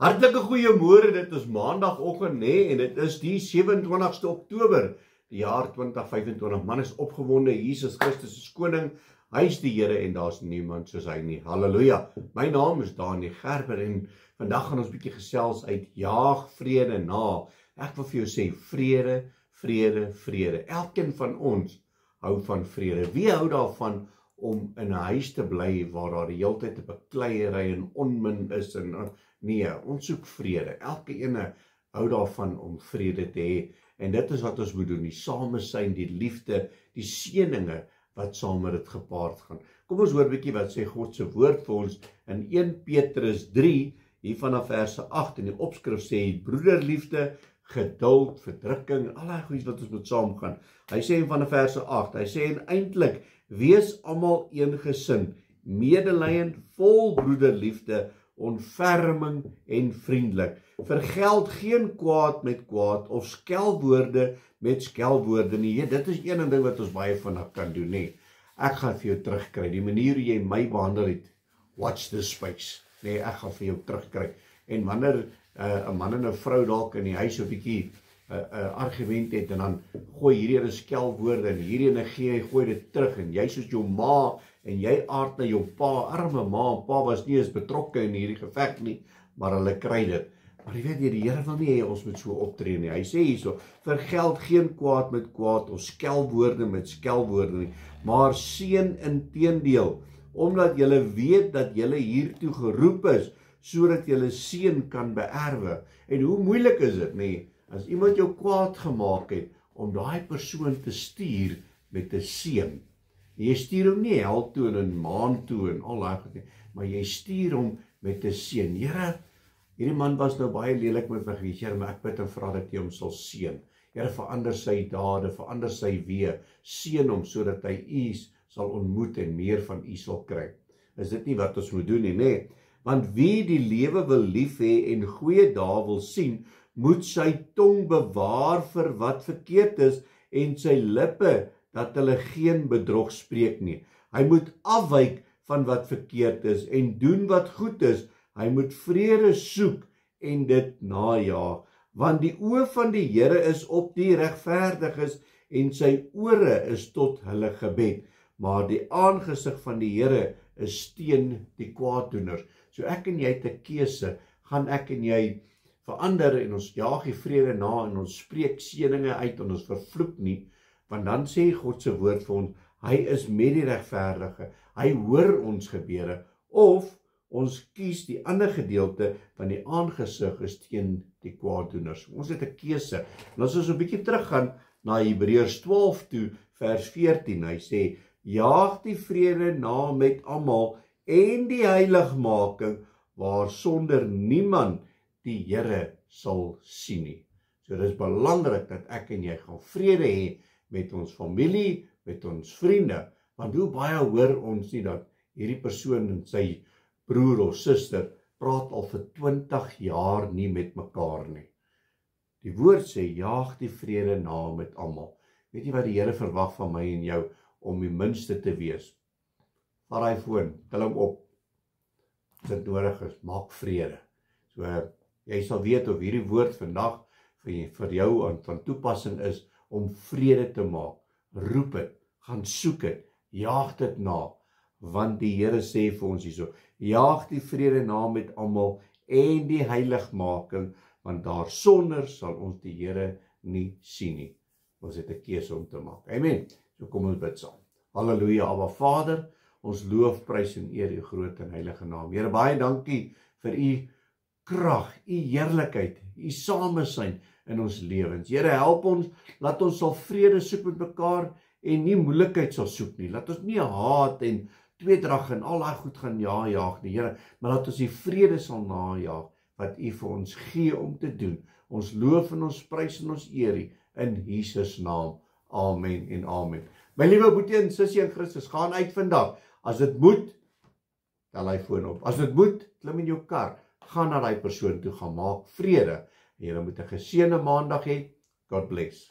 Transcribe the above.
Hartlike goeiemôre, dit is maandagoggend en dit is die 27ste Oktober, die jaar 2025. Man is opgewonde, Jesus Christus is koning, hy is die Here en daar's niemand soos hy nie. Halleluja. My naam is Daniel Gerber en vandag gaan ons bietjie gesels uit jaag vrede na. Ek wil vir jou sê vrede, vrede, vrede. Elkeen van ons hou van vrede. Wie hou daarvan om in 'n huis te bly waar daar die hele tyd 'n bekleierery en onmin is en nee, ons soek vrede. Elke ene hou daarvan om vrede te hê. En dit is wat ons moet doen, die samesyn, die liefde, die seëninge wat saam met dit gepaard gaan. Kom ons hoor 'n bietjie wat sê God se woord vir ons in 1 Petrus 3, hier vanaf verse 8, en die opskrif sê broederliefde, geduld, verdrukking, allerlei goeie wat ons moet saamgaan. Hy sê vanaf verse 8, hy sê en eintlik wees almal eengesind, medelyend, vol broederliefde, ontferming en vriendelik. Vergeld geen kwaad met kwaad of skelwoorde met skelwoorde nie. Dit is een ding wat ons baie vinnig kan doen, nee. Ek gaan vir jou terugkry. Die manier hoe jy my behandel het, watch this space. Nee, ek gaan vir jou terugkry. En wanneer 'n man en 'n vrou dalk in die huis 'n bietjie argument het en dan gooi hierdie 'n skelwoorde en hierdie 'n gee, gooi dit terug en jy soos jou ma en jy aard na jou pa, arme ma en pa was nie eens betrokke in hierdie geveg nie, maar hulle kry dit. Maar jy weet jy, die Here wil nie hê ons moet so optree nie. Hy sê hierso, vergeld geen kwaad met kwaad of skelwoorde met skelwoorde nie, maar seën inteendeel, omdat julle weet dat julle hiertoe geroep is, sodat julle seën kan beerwe. En hoe moeilik is dit, nee, as iemand jou kwaad gemaak het, om daai persoon te stuur met 'n seën. Jy stuur hom nie hel toe en in maan toe en al daai goed, maar jy stuur hom met 'n seën. Here, hierdie man was nou baie lelik met my gewees, Here, maar ek bid en vra dat jy hom sal seën. Here, verander sy dade, verander sy weë, seën hom sodat hy U sal ontmoet en meer van U sal kry. Is dit nie wat ons moet doen nie, nee? Want wie die lewe wil lief hê en goeie dae wil sien, moet sy tong bewaar vir wat verkeerd is en sy lippe dat hulle geen bedrog spreek nie. Hy moet afwyk van wat verkeerd is en doen wat goed is. Hy moet vrede soek en dit najaag, want die oë van die Here is op die regverdiges en sy ore is tot hulle gebed, maar die aangesig van die Here is teen die kwaaddoeners. So ek en jy het 'n keuse, gaan ek en jy verander en ons jaag die vrede na en ons spreek seëninge uit en ons vervloek nie, want dan sê God se woord vir ons, hy is met die regverdige, hy hoor ons gebede, of ons kies die ander gedeelte van die aangesig is teen die kwaaddoeners. Ons het 'n keuse. En as ons 'n bietjie teruggaan na Hebreërs 12 toe, vers 14, hy sê, jaag die vrede na met almal en die heiligmaking, waarsonder niemand die Here sal sien nie. So dit is belangrik dat ek en jy gaan vrede hê met ons familie, met ons vriende, want hoe baie hoor ons nie dat hierdie persoon en sy broer of suster praat al vir 20 jaar nie met mekaar nie. Die woord sê, jaag die vrede na met almal. Weet jy wat die Here verwag van my en jou, om die minste te wees? Vat hy foon, tel hom op, as dit nodig is, maak vrede. So, jy sal weet of hierdie woord vandag vir jou van toepassing is, om vrede te maak. Roep het, gaan soek het, jaag dit na, want die Here sê vir ons hierso, jaag die vrede na met almal en die heiligmaking, want daarsonder sal ons die Here nie sien nie. Ons het 'n keuse om te maak. Amen. So kom ons bid saam. Halleluja, Abba Vader, ons loof, prys en eer U groot en heilige naam. Here, baie dankie vir U krag, U heerlikheid, U samesyn in ons lewens. Here, help ons, laat ons sal vrede soek met mekaar en nie moeilikheid sal soek nie. Laat ons nie haat en tweedrag en al daai goed gaan jaag nie, Here, maar laat ons die vrede sal najaag wat U vir ons gee om te doen. Ons loof en ons prys en ons eer U in Jesus naam. Amen en amen. My liewe boetie en sussie in Christus, gaan uit vandag. As dit moet, tel hy foon op. As dit moet, klim in jou kar, gaan na daai persoon toe, gaan maak vrede. En jy moet 'n geseënde maandag hê. God bless.